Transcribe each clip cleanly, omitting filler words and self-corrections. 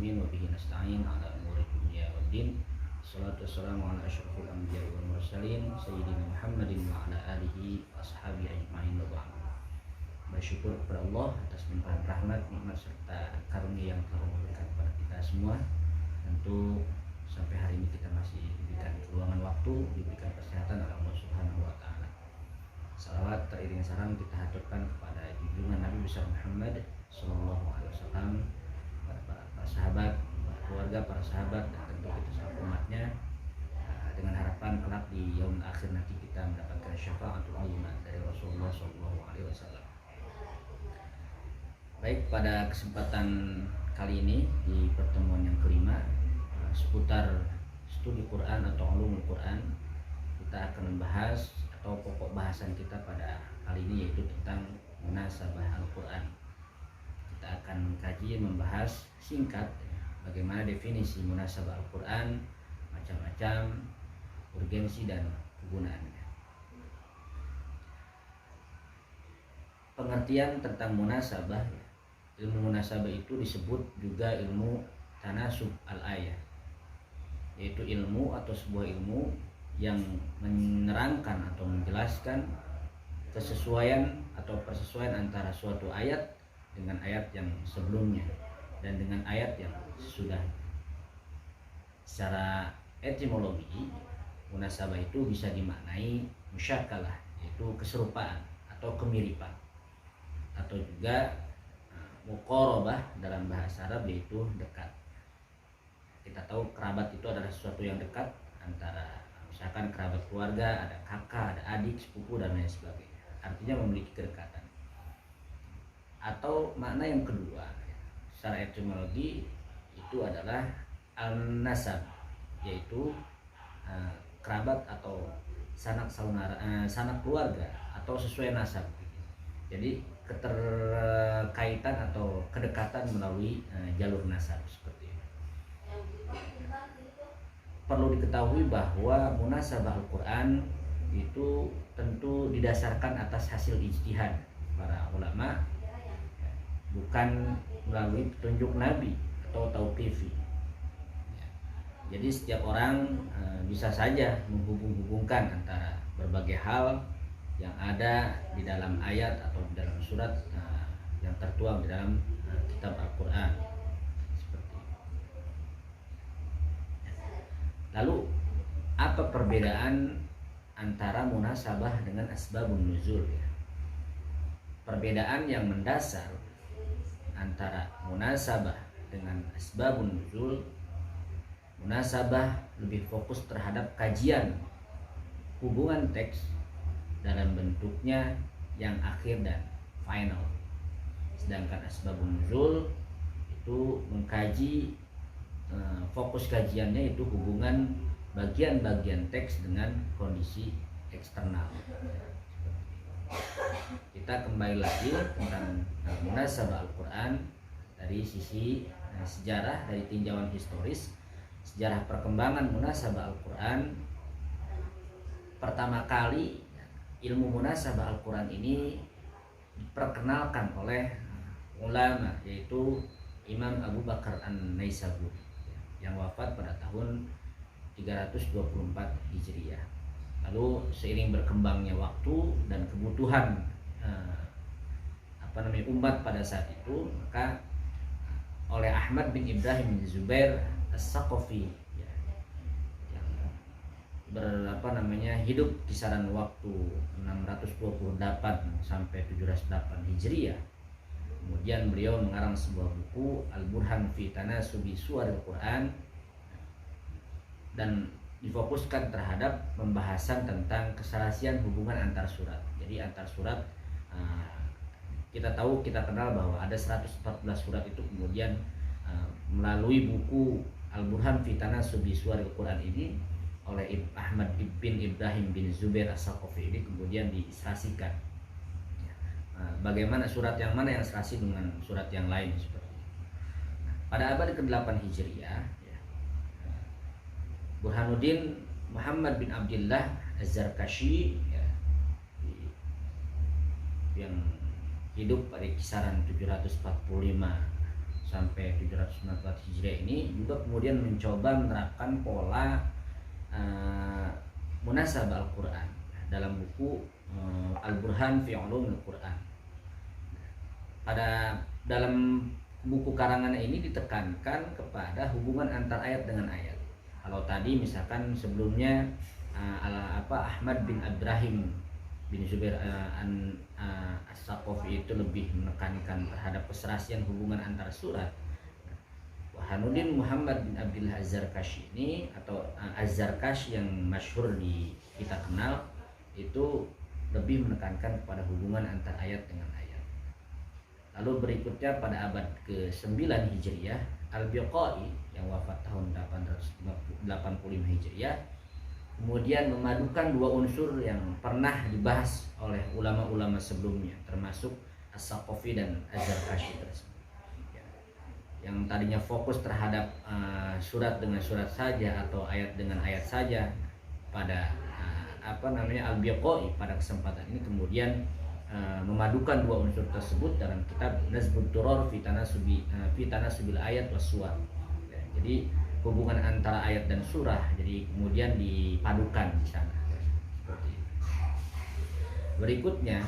alamin wa bihi nasta'in ala umuri dunya waddin. Salatu wassalamu ala asyrafil anbiya'i wal mursalin sayyidina Muhammadin wa ala alihi wa ashabihi ajma'in wa ba'd. Bersyukur kepada Allah atas limpahan rahmat, nikmat serta karunia yang telah memberikan kepada kita semua. Tentu sampai hari ini kita masih diberikan keluangan waktu, diberikan kesehatan oleh Allah Subhanahu wa taala. Salawat teriring salam kita haturkan kepada junjungan Nabi besar Muhammad sallallahu alaihi wasallam, para sahabat, para keluarga, para sahabat, dan tentu kita seluruh umatnya, dengan harapan kelak di yaum akhir nanti kita mendapatkan syafaatul uzma dari Rasulullah sallallahu alaihi wasallam. Baik, pada kesempatan kali ini di pertemuan yang kelima seputar studi Quran atau ulumul Quran, kita akan membahas atau pokok bahasan kita pada kali ini yaitu tentang munasabah Al-Quran. Kita akan mengkaji, membahas singkat bagaimana definisi munasabah Al-Quran, macam-macam urgensi dan kegunaannya. Pengertian tentang munasabah, ilmu munasabah itu disebut juga ilmu tanasub al-ayah, yaitu ilmu atau sebuah ilmu yang menerangkan atau menjelaskan kesesuaian atau persesuaian antara suatu ayat dengan ayat yang sebelumnya dan dengan ayat yang sesudah. Secara etimologi, munasabah itu bisa dimaknai musyakalah, yaitu keserupaan atau kemiripan, atau juga muqarabah dalam bahasa Arab, yaitu dekat. Kita tahu kerabat itu adalah sesuatu yang dekat, antara misalkan kerabat keluarga, ada kakak, ada adik, sepupu, dan lain sebagainya. Artinya memiliki kedekatan. Atau makna yang kedua, secara etimologi itu adalah al-nasab, yaitu kerabat atau sanak saudara, sanak keluarga atau sesuai nasab. Jadi keterkaitan atau kedekatan melalui jalur nasab seperti itu. Perlu diketahui bahwa munasabah Al-Quran itu tentu didasarkan atas hasil ijtihad para ulama, bukan melalui petunjuk Nabi atau tauqifi. Jadi setiap orang bisa saja menghubung-hubungkan antara berbagai hal yang ada di dalam ayat atau di dalam surat yang tertuang di dalam kitab Al-Quran. Lalu apa perbedaan antara munasabah dengan asbabun nuzul ya? Perbedaan yang mendasar antara munasabah dengan asbabun nuzul, munasabah lebih fokus terhadap kajian hubungan teks dalam bentuknya yang akhir dan final. Sedangkan asbabun nuzul itu mengkaji, fokus kajiannya itu hubungan bagian-bagian teks dengan kondisi eksternal. Kita kembali lagi tentang munasabah Al-Quran dari sisi sejarah, dari tinjauan historis, sejarah perkembangan munasabah Al-Quran. Pertama kali ilmu munasabah Al-Quran ini diperkenalkan oleh ulama, yaitu Imam Abu Bakar An-Naisaburi yang wafat pada tahun 324 Hijriah. Lalu seiring berkembangnya waktu dan kebutuhan umat pada saat itu, maka oleh Ahmad bin Ibrahim bin Zubair As-Saqafi yang hidup kisaran waktu 628 sampai 708 Hijriah. Kemudian beliau mengarang sebuah buku Al-Burhan fi Tanasubi Suwaril Quran, dan difokuskan terhadap pembahasan tentang keserasian hubungan antar surat. Jadi antar surat, kita kenal bahwa ada 114 surat itu, kemudian melalui buku Al-Burhan fi Tanasubi Suwaril Quran ini oleh Ahmad bin Ibrahim bin Zubair As-Saqafi ini kemudian diserasikan. Bagaimana surat yang mana yang serasi dengan surat yang lain seperti itu. Pada abad ke-8 Hijriah, Burhanuddin Muhammad bin Abdullah Az-Zarkashi yang hidup pada kisaran 745 sampai 794 Hijriah ini juga kemudian mencoba menerapkan pola munasabah Al-Quran dalam buku Al-Burhan fi Ulumil Quran. Pada dalam buku karangan ini ditekankan kepada hubungan antar ayat dengan ayat. Kalau tadi misalkan sebelumnya Ahmad bin Abdurrahim bin Zubair As-Saqafi itu lebih menekankan terhadap keserasian hubungan antar surat. Burhanuddin Muhammad bin Abdullah Az-Zarkash ini atau Az-Zarkash yang masyhur kita kenal itu lebih menekankan kepada hubungan antar ayat dengan ayat. Lalu berikutnya pada abad ke-9 Hijriah, Al-Biqai yang wafat tahun 885 Hijriah kemudian memadukan dua unsur yang pernah dibahas oleh ulama-ulama sebelumnya, termasuk As-Saqafi dan Az-Zarkashi tersebut. Yang tadinya fokus terhadap surat dengan surat saja atau ayat dengan ayat saja, pada Al-Biqai pada kesempatan ini kemudian memadukan dua unsur tersebut dalam kitab Nazbud Duror fi Tanasubil Ayat was Suwar. Jadi hubungan antara ayat dan surah jadi kemudian dipadukan di sana. Seperti itu. Berikutnya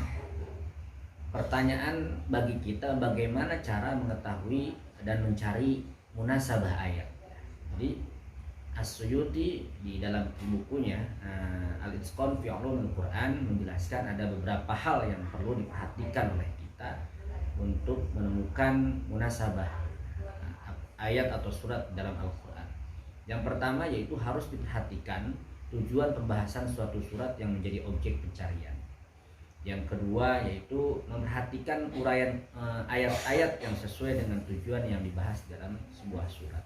pertanyaan bagi kita, bagaimana cara mengetahui dan mencari munasabah ayat. Jadi As-Suyuti di dalam bukunya Al-Itqan fi Ulumil Quran menjelaskan ada beberapa hal yang perlu diperhatikan oleh kita untuk menemukan munasabah ayat atau surat dalam Al-Quran. Yang pertama yaitu harus diperhatikan tujuan pembahasan suatu surat yang menjadi objek pencarian. Yang kedua yaitu memperhatikan uraian ayat-ayat yang sesuai dengan tujuan yang dibahas dalam sebuah surat.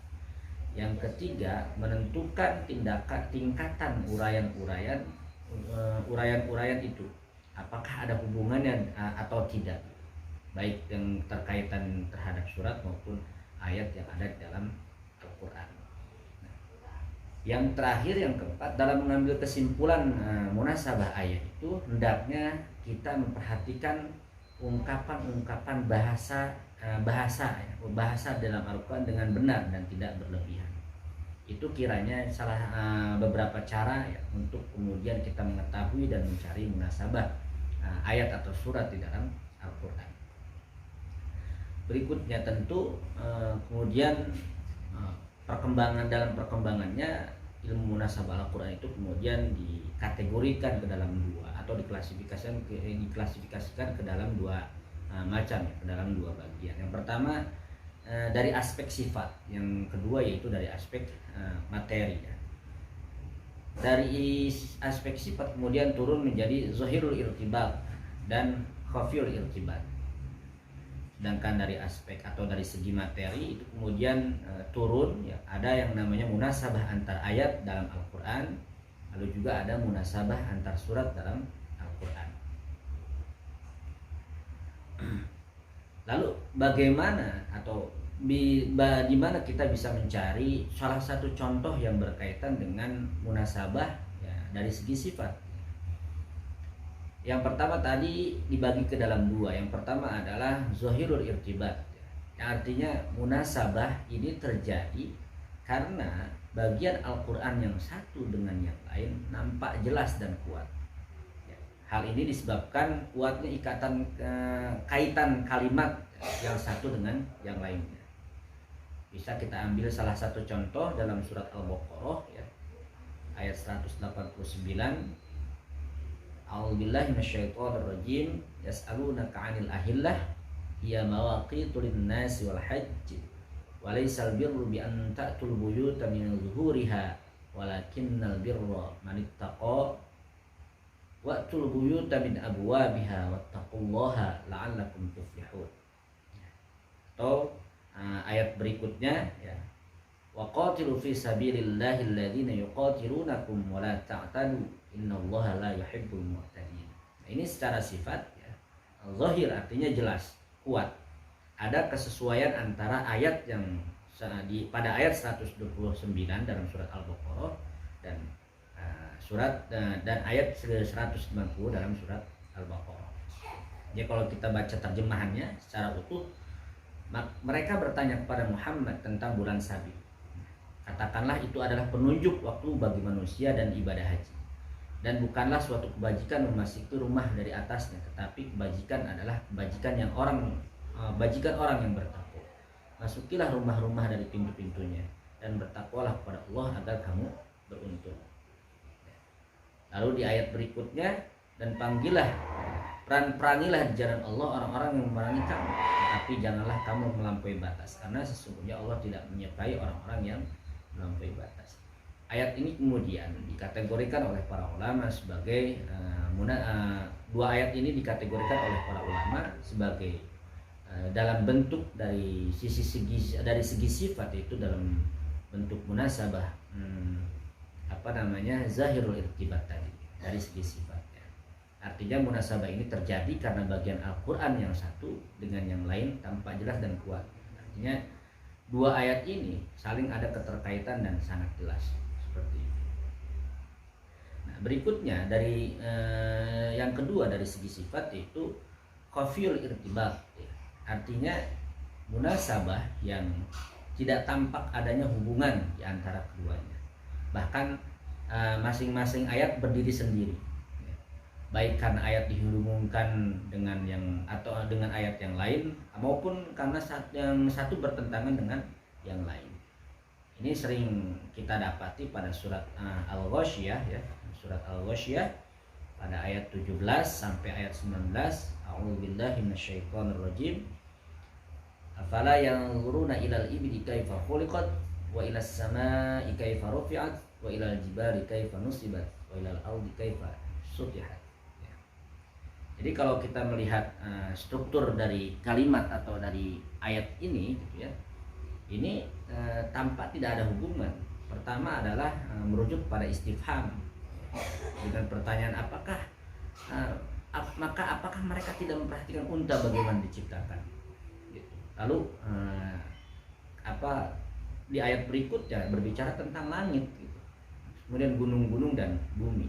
Yang ketiga, menentukan tingkatan uraian-uraian itu, apakah ada hubungannya atau tidak, baik yang terkaitan terhadap surat maupun ayat yang ada di dalam Al-Quran. Yang terakhir, yang keempat, dalam mengambil kesimpulan munasabah ayat itu hendaknya kita memperhatikan ungkapan-ungkapan bahasa dalam Al-Quran dengan benar dan tidak berlebihan. Itu kiranya salah beberapa cara ya, untuk kemudian kita mengetahui dan mencari munasabah ayat atau surat di dalam Al-Quran. Berikutnya tentu kemudian perkembangannya ilmu munasabah Al-Quran itu kemudian dikategorikan ke dalam dua atau diklasifikasikan ke dalam dua macam ya, ke dalam dua bagian. Yang pertama dari aspek sifat, yang kedua yaitu dari aspek materi ya. Dari aspek sifat kemudian turun menjadi zahirul irtibat dan khafiyul irtibat. Sedangkan dari aspek atau dari segi materi itu kemudian turun ya, ada yang namanya munasabah antar ayat dalam Al-Quran, lalu juga ada munasabah antar surat dalam Al-Quran. Lalu bagaimana atau di mana kita bisa mencari salah satu contoh yang berkaitan dengan munasabah ya, dari segi sifat. Yang pertama tadi dibagi ke dalam dua. Yang pertama adalah zahirul irtibat, yang artinya munasabah ini terjadi karena bagian Al-Quran yang satu dengan yang lain nampak jelas dan kuat. Hal ini disebabkan kuatnya kaitan kalimat yang satu dengan yang lainnya. Bisa kita ambil salah satu contoh dalam surat Al-Baqarah ya, ayat 189. A'udzubillahi minasyaitonirrajim. Yas'alunaka 'anil ahillah hiya mawaqitu lin-nasi wal hajj wa laysal birru bi an ta'tul buyuta min zuhuriha walakinnal birra man ittaqa wa'tul buyuta min abwabiha wattaqullaha la'allakum tuflihun. Atau ayat berikutnya ya, waqatilu fi sabilillahi alladhina yuqatilunakum wa la ta'tadu innallaha la yuhibbul mu'tadin. Nah, ini secara sifat ya, zahir artinya jelas, kuat. Ada kesesuaian antara ayat yang pada ayat 129 dalam surat Al-Baqarah dan dan ayat 190 dalam surat Al-Baqarah. Jadi kalau kita baca terjemahannya secara utuh, Mereka bertanya kepada Muhammad tentang bulan Sabi. Katakanlah itu adalah penunjuk waktu bagi manusia dan ibadah haji. Dan bukanlah suatu kebajikan memasuki rumah dari atasnya, tetapi kebajikan adalah bajikan orang yang bertakwa. Masukilah rumah-rumah dari pintu-pintunya dan bertakwalah kepada Allah agar kamu beruntung. Lalu di ayat berikutnya, dan perangilah di jalan Allah orang-orang yang memerangi kamu, tapi janganlah kamu melampaui batas, karena sesungguhnya Allah tidak menyukai orang-orang yang melampaui batas. Ayat ini kemudian dikategorikan oleh para ulama sebagai dua ayat ini dikategorikan oleh para ulama sebagai dalam bentuk dari segi sifat, yaitu dalam bentuk munasabah zahirul irtibat tadi, dari segi sifatnya. Artinya munasabah ini terjadi karena bagian Al-Quran yang satu dengan yang lain tampak jelas dan kuat. Artinya dua ayat ini saling ada keterkaitan dan sangat jelas seperti itu. Nah, berikutnya dari yang kedua dari segi sifat, yaitu khafiyul irtibat, artinya munasabah yang tidak tampak adanya hubungan di antara keduanya. Bahkan masing-masing ayat berdiri sendiri, baik karena ayat dihubungkan dengan ayat yang lain, maupun karena yang satu bertentangan dengan yang lain. Ini sering kita dapati pada surat Al-Ghasyiyah, ya, surat Al-Ghasyiyah pada ayat 17 sampai ayat 19. A'udzubillahi minasyaitonirrajim. Afala yanzuruna ilal ibli kaifa khuliqat wa ilas samaa'i kaifa rufi'at wa ilal jibali kaifa nusibat wa ilal ardi kaifa sutihat. Jadi kalau kita melihat struktur dari kalimat atau dari ayat ini, gitu ya, ini tampak tidak ada hubungan. Pertama adalah merujuk pada istifham dengan pertanyaan apakah mereka tidak memperhatikan unta bagaimana diciptakan. Gitu. Lalu di ayat berikutnya berbicara tentang langit, gitu. Kemudian gunung-gunung dan bumi.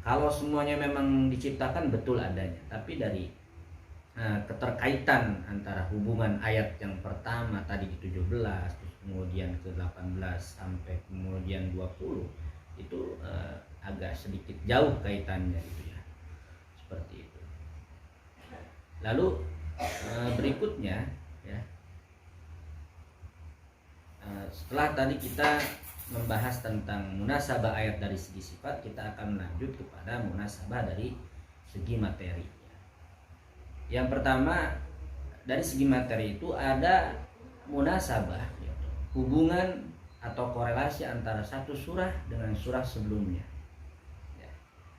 Kalau semuanya memang diciptakan betul adanya, tapi dari keterkaitan antara hubungan ayat yang pertama tadi di 17, terus kemudian ke 18 sampai kemudian 20, itu agak sedikit jauh kaitannya, gitu ya. Seperti itu. Lalu berikutnya, ya, setelah tadi kita membahas tentang munasabah ayat dari segi sifat, kita akan lanjut kepada munasabah dari segi materi. Yang pertama, dari segi materi itu ada munasabah, hubungan atau korelasi antara satu surah dengan surah sebelumnya.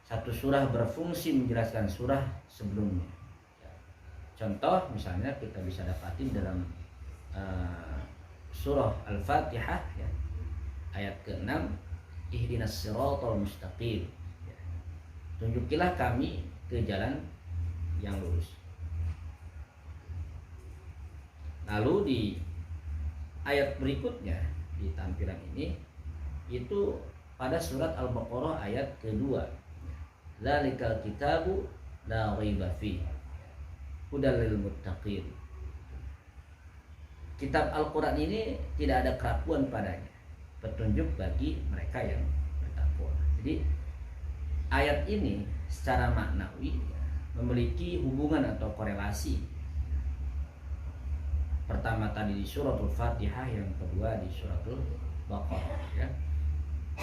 Satu surah berfungsi menjelaskan surah sebelumnya. Contoh misalnya kita bisa dapatin dalam surah Al-Fatihah, ya, ayat ke-6, ihdinas siratal mustaqim, ya, tunjukilah kami ke jalan yang lurus. Lalu di ayat berikutnya di tampilan ini itu pada surat Al-Baqarah ayat kedua, dzalikal kitabu la raiba fihi hudal lil muttaqin. Kitab Al-Quran ini tidak ada keraguan padanya, petunjuk bagi mereka yang bertakwa. Jadi ayat ini secara maknawi memiliki hubungan atau korelasi. Pertama tadi di suratul Fatihah, yang kedua di suratul Baqarah, ya.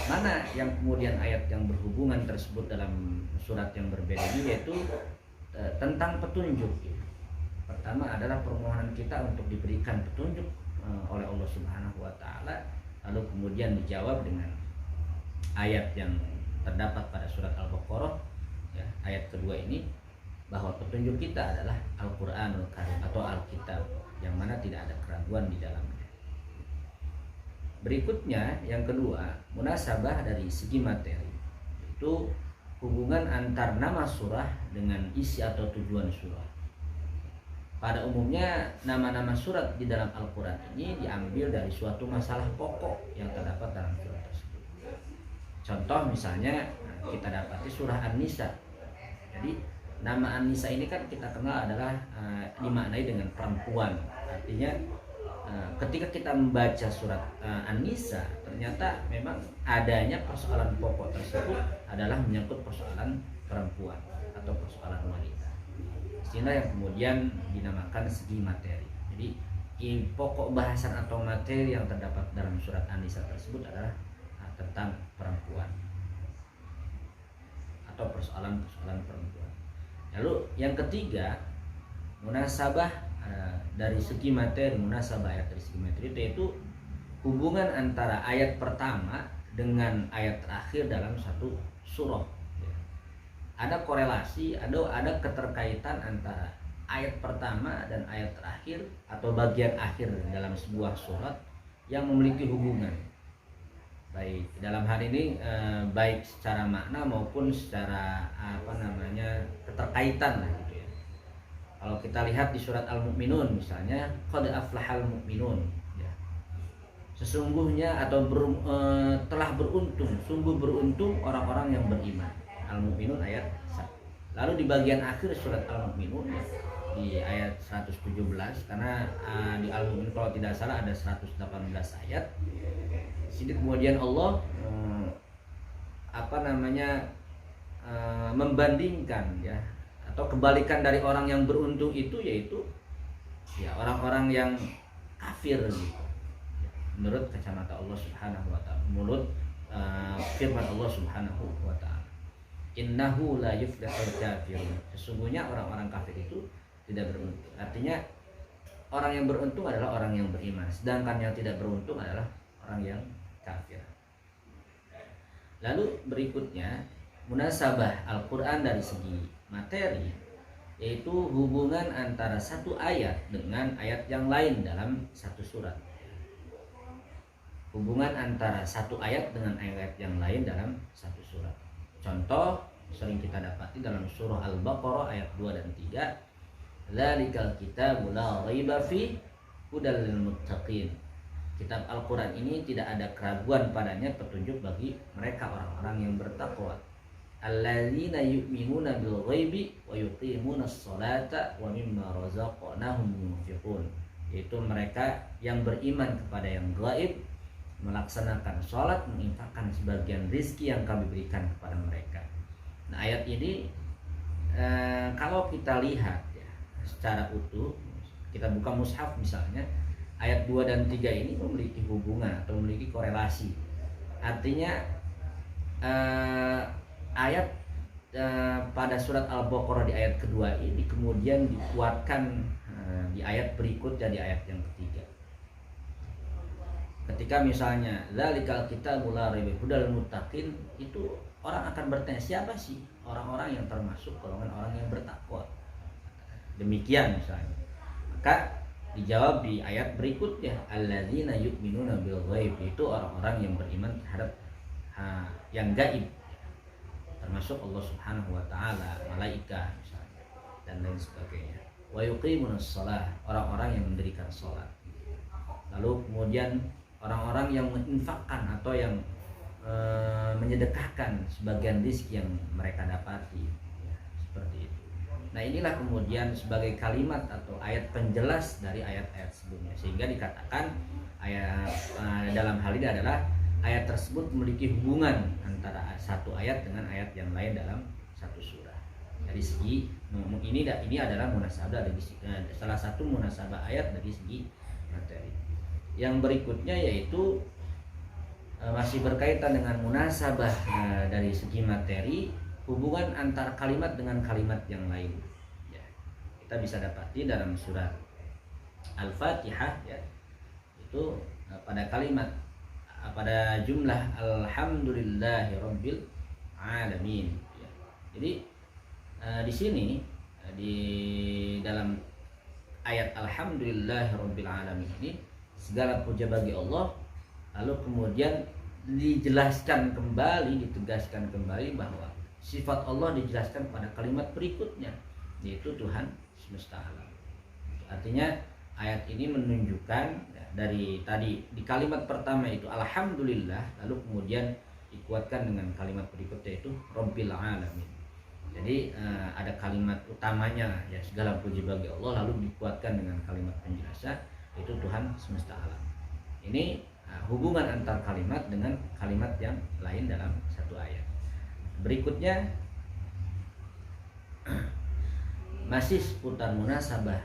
Mana yang kemudian ayat yang berhubungan tersebut dalam surat yang berbeda ini, yaitu tentang petunjuk. Pertama adalah permohonan kita untuk diberikan petunjuk oleh Allah Subhanahu wa taala. Lalu kemudian dijawab dengan ayat yang terdapat pada surat Al-Baqarah, ya, ayat kedua ini, bahwa petunjuk kita adalah Al-Qur'anul Karim atau Alkitab, yang mana tidak ada keraguan di dalamnya. Berikutnya yang kedua, munasabah dari segi materi, itu hubungan antar nama surah dengan isi atau tujuan surah. Pada umumnya nama-nama surat di dalam Al-Quran ini diambil dari suatu masalah pokok yang terdapat dalam surat tersebut. Contoh misalnya kita dapati surah An-Nisa. Jadi Nama An-Nisa ini kan kita kenal adalah dimaknai dengan perempuan. Artinya ketika kita membaca surat An-Nisa, ternyata memang adanya persoalan pokok tersebut adalah menyangkut persoalan perempuan atau persoalan wanita. Istilah yang kemudian dinamakan segi materi. Jadi pokok bahasan atau materi yang terdapat dalam surat An-Nisa tersebut adalah tentang perempuan atau persoalan-persoalan perempuan. Lalu yang ketiga, munasabah dari segi materi, munasabah ayat dari segi materi yaitu hubungan antara ayat pertama dengan ayat terakhir dalam satu surah. Ada korelasi, ada keterkaitan antara ayat pertama dan ayat terakhir atau bagian akhir dalam sebuah surat yang memiliki hubungan. Baik dalam hal ini baik secara makna maupun secara keterkaitan lah gitu ya. Kalau kita lihat di surat Al-Mu'minun misalnya, qad aflahal mu'minun ya. Sesungguhnya atau telah beruntung, sungguh beruntung orang-orang yang beriman. Al-Mu'minun ayat 1. Lalu di bagian akhir surat Al-Mu'minun ya, di ayat 117, karena di Al-Mu'minun kalau tidak salah ada 118 ayat. Sini kemudian Allah membandingkan ya, atau kebalikan dari orang yang beruntung itu yaitu ya orang-orang yang kafir gitu. Menurut kacamata Allah Subhanahu wa taala, menurut firman Allah Subhanahu wa taala. Innahu la yuflihul kafirun. Sesungguhnya orang-orang kafir itu tidak beruntung. Artinya orang yang beruntung adalah orang yang beriman, sedangkan yang tidak beruntung adalah orang yang kafir. Lalu berikutnya munasabah Al-Quran dari segi materi, yaitu hubungan antara satu ayat dengan ayat yang lain dalam satu surat. Hubungan antara satu ayat dengan ayat yang lain dalam satu surat. Contoh sering kita dapati dalam surah Al-Baqarah ayat 2 dan 3. Dzalikal kitabul la raiba fi hudal lil muttaqin. Kitab Al-Quran ini tidak ada keraguan padanya, petunjuk bagi mereka orang-orang yang bertakwa. Alladzina yu'minuna bil ghaibi wa yuqimunas sholata wa mimma razaqnahum yunfiqun. Yaitu mereka yang beriman kepada yang gaib, melaksanakan sholat, menginfakkan sebagian rizki yang kami berikan kepada mereka. Nah ayat ini kalau kita lihat ya, secara utuh, kita buka mushaf misalnya, ayat 2 dan 3 ini memiliki hubungan atau memiliki korelasi. Artinya ayat pada surat Al-Baqarah di ayat kedua ini kemudian dikuatkan di ayat berikutnya di ayat yang ketiga. Ketika misalnya dzalikal kitabul la raiba hudal muttaqin, itu orang akan bertanya, siapa sih orang-orang yang termasuk golongan orang yang bertakwa? Demikian misalnya. Maka dijawab di ayat berikutnya, alladzina yu'minuna bil ghaib, itu orang-orang yang beriman terhadap yang gaib, termasuk Allah Subhanahu wa taala, malaikat misalnya dan lain sebagainya. Wa yuqimunas shalah, orang-orang yang mendirikan salat. Lalu kemudian orang-orang yang menginfakkan atau yang menyedekahkan sebagian rezeki yang mereka dapati ya, seperti itu. Nah inilah kemudian sebagai kalimat atau ayat penjelas dari ayat-ayat sebelumnya, sehingga dikatakan ayat dalam hal ini adalah ayat tersebut memiliki hubungan antara satu ayat dengan ayat yang lain dalam satu surah. Dari segi ini adalah munasabah dari salah satu munasabah ayat dari segi materi. Yang berikutnya yaitu masih berkaitan dengan munasabah dari segi materi, hubungan antara kalimat dengan kalimat yang lain ya. Kita bisa dapati dalam surat Al-Fatihah ya, itu pada kalimat pada jumlah alhamdulillahirabbil alamin ya. Jadi di sini di dalam ayat alhamdulillahirabbil alamin ini segala puja bagi Allah, lalu kemudian dijelaskan kembali, ditegaskan kembali bahwa sifat Allah dijelaskan pada kalimat berikutnya, yaitu Tuhan semesta alam. Artinya ayat ini menunjukkan ya, dari tadi di kalimat pertama itu alhamdulillah, lalu kemudian dikuatkan dengan kalimat berikutnya yaitu Rabbil alamin. Jadi ada kalimat utamanya ya, segala puji bagi Allah, lalu dikuatkan dengan kalimat penjelasan itu Tuhan semesta alam. Ini hubungan antar kalimat dengan kalimat yang lain dalam satu ayat. Berikutnya masih seputar munasabah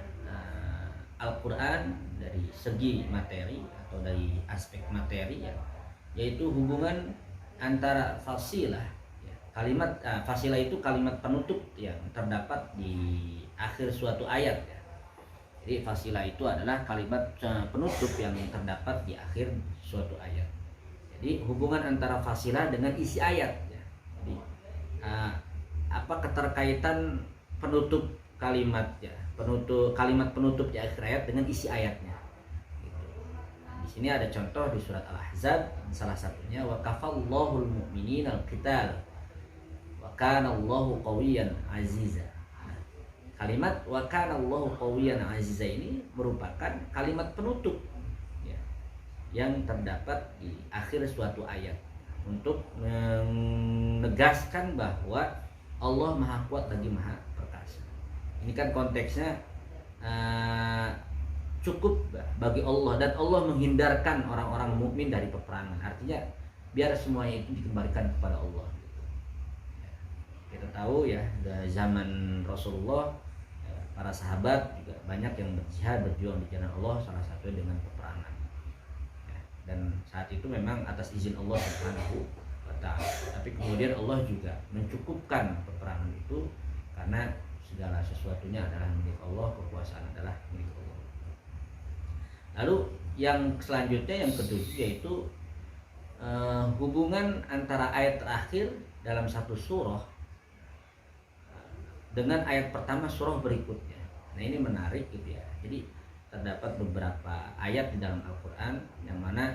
Al-Quran dari segi materi atau dari aspek materi ya, yaitu hubungan antara fasilah ya. Kalimat fasilah itu kalimat penutup yang terdapat di akhir suatu ayat ya. Jadi fasilah itu adalah kalimat penutup yang terdapat di akhir suatu ayat. Jadi hubungan antara fasilah dengan isi ayat ya. Jadi apa keterkaitan penutup kalimat ya, kalimat penutup di akhir ayat dengan isi ayatnya. Gitu. Nah, di sini ada contoh di surat Al-Ahzab, salah satunya wa kafallahul mu'minina al-qital wa kana Allahu qawiyyan aziza. Kalimat wa kana Allahu qawiyyan aziza ini merupakan kalimat penutup ya, yang terdapat di akhir suatu ayat untuk menegaskan bahwa Allah Maha Kuat lagi Maha Perkasa. Ini kan konteksnya cukup bagi Allah, dan Allah menghindarkan orang-orang mukmin dari peperangan. Artinya biar semuanya itu dikembalikan kepada Allah. Kita tahu ya, dari zaman Rasulullah para sahabat juga banyak yang berjihad, berjuang di jalan Allah, salah satunya dengan peperangan ya, dan saat itu memang atas izin Allah Subhanahu wa ta'ala. Tapi kemudian Allah juga mencukupkan peperangan itu karena segala sesuatunya adalah milik Allah, kekuasaan adalah milik Allah. Lalu yang selanjutnya, yang ketujuh, yaitu hubungan antara ayat terakhir dalam satu surah dengan ayat pertama surah berikutnya. Nah ini menarik gitu ya. Jadi terdapat beberapa ayat di dalam Al-Quran yang mana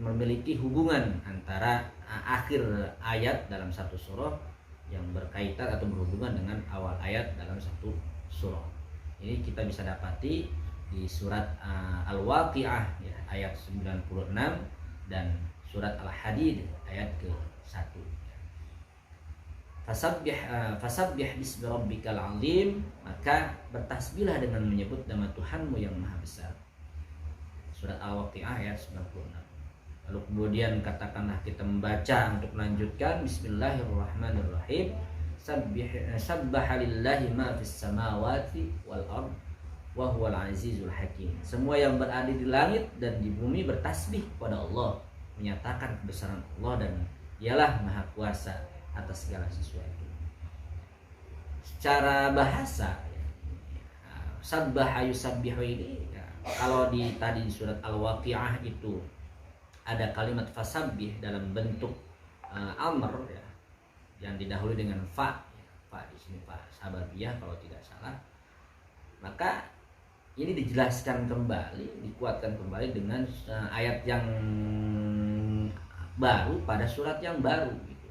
memiliki hubungan antara akhir ayat dalam satu surah yang berkaitan atau berhubungan dengan awal ayat dalam satu surah. Ini kita bisa dapati di surat Al-Waqi'ah ya, ayat 96 dan surat Al-Hadid ayat ke-1. Fasabbih bismi rabbikal azim, maka bertasbihlah dengan menyebut nama Tuhanmu yang maha besar. Surat Al-Waqi'ah ayat 96. Lalu kemudian katakanlah kita membaca untuk melanjutkan, bismillahirrahmanirrahim, sabbaha lillahi ma fis samawati wal ard wa huwal azizul hakim. Semua yang berada di langit dan di bumi bertasbih kepada Allah, menyatakan kebesaran Allah, dan Dialah maha kuasa atas segala sesuatu. Secara bahasa sabbaha yusabbihu ini ya, kalau di tadi di surat Al-Waqi'ah itu ada kalimat fasabbih dalam bentuk amr ya, yang didahului dengan fa ya, fa di sini fa sababiyah kalau tidak salah. Maka ini dijelaskan kembali, dikuatkan kembali dengan ayat yang baru pada surat yang baru gitu.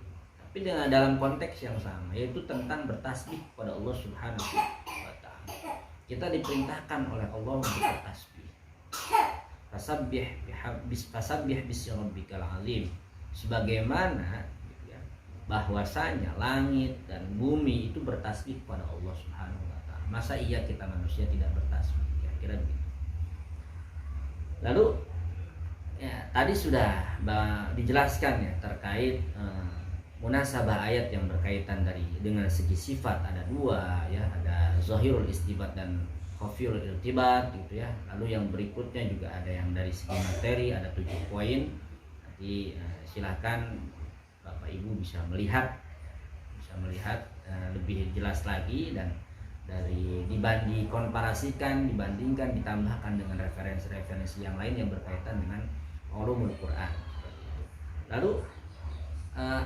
Tapi dengan dalam konteks yang sama, yaitu tentang bertasbih kepada Allah Subhanahu wa ta'ala. Kita diperintahkan oleh Allah untuk bertasbih. Fasabbih bismi rabbikal azim. Sebagaimana gitu ya, bahwasanya langit dan bumi itu bertasbih kepada Allah Subhanahu wa ta'ala. Masa iya kita manusia tidak bertasbih? Kira-kira begitu. Lalu ya, tadi sudah dijelaskan ya terkait munasabah ayat yang berkaitan dengan segi sifat, ada dua ya, ada zahirul istibat dan khafiyul irtibat gitu ya. Lalu yang berikutnya juga ada yang dari segi materi, ada 7 poin. Nanti silakan Bapak Ibu bisa melihat lebih jelas lagi, dan dari komparasikan, dibandingkan, ditambahkan dengan referensi-referensi yang lain yang berkaitan dengan ulumul Quran. Lalu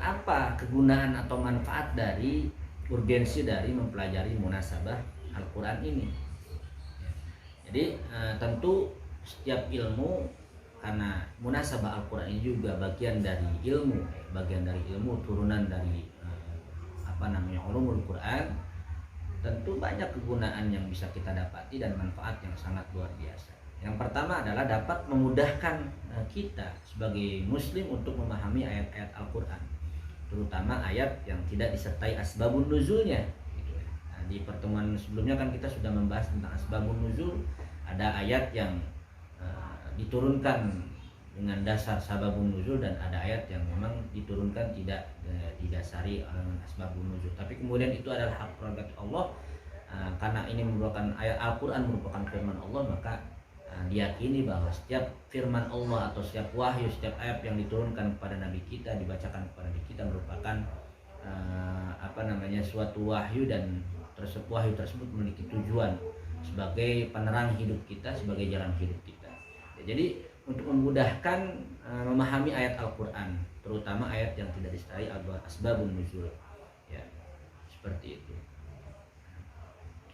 apa kegunaan atau manfaat dari urgensi dari mempelajari munasabah Al-Quran ini? Jadi tentu setiap ilmu, karena munasabah Al-Quran ini juga bagian dari ilmu, turunan dari ulumul Quran. Tentu banyak kegunaan yang bisa kita dapati dan manfaat yang sangat luar biasa. Yang pertama adalah dapat memudahkan kita sebagai muslim untuk memahami ayat-ayat Al-Quran, terutama ayat yang tidak disertai asbabun nuzulnya gitu. Nah, di pertemuan sebelumnya kan kita sudah membahas tentang asbabun nuzul, ada ayat yang diturunkan dengan dasar sababun nuzul dan ada ayat yang memang diturunkan tidak didasari dengan asbabun nuzul, tapi kemudian itu adalah hak prerogatif Allah. Karena ini merupakan ayat Al-Quran, merupakan firman Allah, maka diyakini bahwa setiap firman Allah atau setiap wahyu, setiap ayat yang diturunkan kepada Nabi kita, dibacakan kepada Nabi kita merupakan suatu wahyu, dan wahyu tersebut memiliki tujuan sebagai penerang hidup kita, sebagai jalan hidup kita. Jadi untuk memudahkan memahami ayat Al-Quran, terutama ayat yang tidak disertai asbabun nuzul, ya, seperti itu.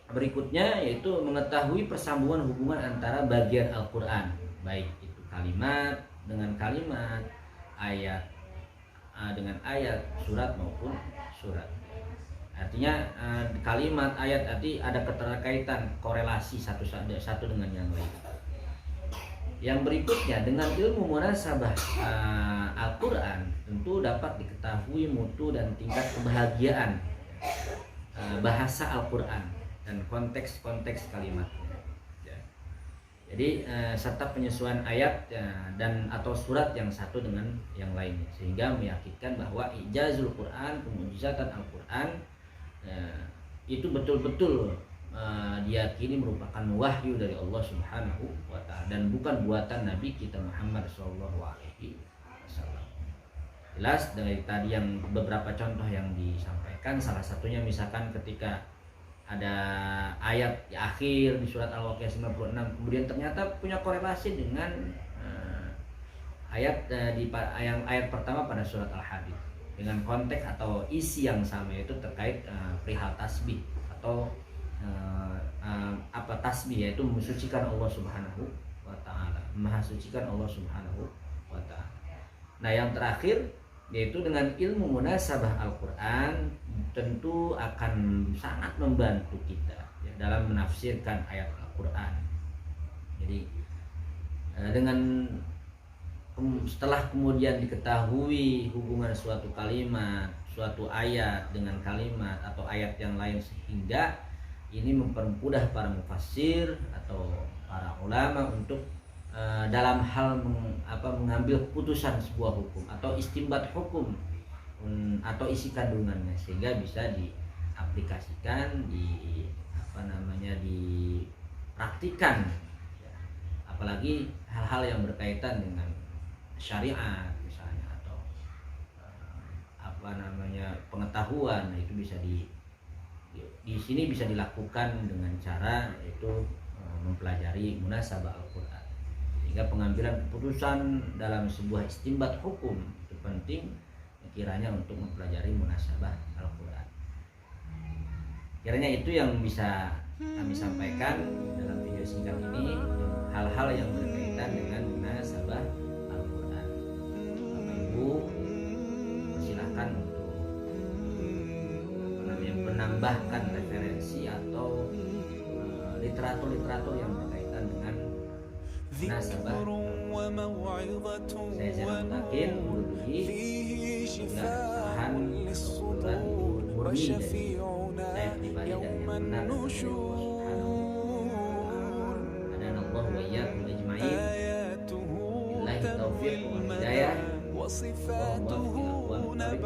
Berikutnya yaitu mengetahui persambungan hubungan antara bagian Al-Quran, baik itu kalimat dengan kalimat, ayat dengan ayat, surat maupun surat. Artinya kalimat, ayat arti ada keterkaitan, korelasi satu dengan yang lain. Yang berikutnya, dengan ilmu munasabah Al-Quran tentu dapat diketahui mutu dan tingkat kebahagiaan bahasa Al-Quran dan konteks-konteks kalimatnya. Ya. Jadi serta penyesuaian ayat dan atau surat yang satu dengan yang lainnya, sehingga meyakinkan bahwa ijazul Quran, kemujizatan Al-Quran itu betul-betul diyakini merupakan wahyu dari Allah Subhanahu wa Ta'ala dan bukan buatan Nabi kita Muhammad SAW. Jelas dari tadi yang beberapa contoh yang disampaikan, salah satunya misalkan ketika ada ayat di akhir di surat Al-Waqiah 96 kemudian ternyata punya korelasi dengan ayat ayat pertama pada surat Al-Hadid dengan konteks atau isi yang sama, yaitu terkait perihal tasbih atau tasbih, yaitu mensucikan Allah Subhanahu wa Ta'ala, maha sucikan Allah Subhanahu wa Ta'ala. Nah, yang terakhir yaitu dengan ilmu munasabah Al-Quran tentu akan sangat membantu kita ya, dalam menafsirkan ayat Al-Quran. Jadi dengan setelah kemudian diketahui hubungan suatu kalimat, suatu ayat dengan kalimat atau ayat yang lain, sehingga ini mempermudah para mufassir atau para ulama untuk dalam hal mengambil keputusan sebuah hukum atau istimbat hukum atau isi kandungannya, sehingga bisa diaplikasikan, dipraktikan ya. Apalagi hal-hal yang berkaitan dengan syariat misalnya atau pengetahuan, itu bisa di sini bisa dilakukan dengan cara yaitu mempelajari munasabah Al-Quran, sehingga pengambilan keputusan dalam sebuah istimbat hukum itu penting kiranya untuk mempelajari munasabah Al-Quran. Kiranya itu yang bisa kami sampaikan dalam video singkat ini, hal-hal yang berkaitan dengan munasabah Al-Quran. Bapak Ibu persilahkan untuk menambahkan referensi atau literatur-literatur yang berkaitan dengan munasabah. Saya Zainal Mutakin undur diri. Semoga kesalahan atau kekurangan murni dari saya pribadi dan yang benar dari Allah Subhanahu wa Ta'ala. Adanallahu wa iyyakum ajma'in. Billahi taufiq wal hidayah. Wallahu muwaffiq ila aqwamit thoriq.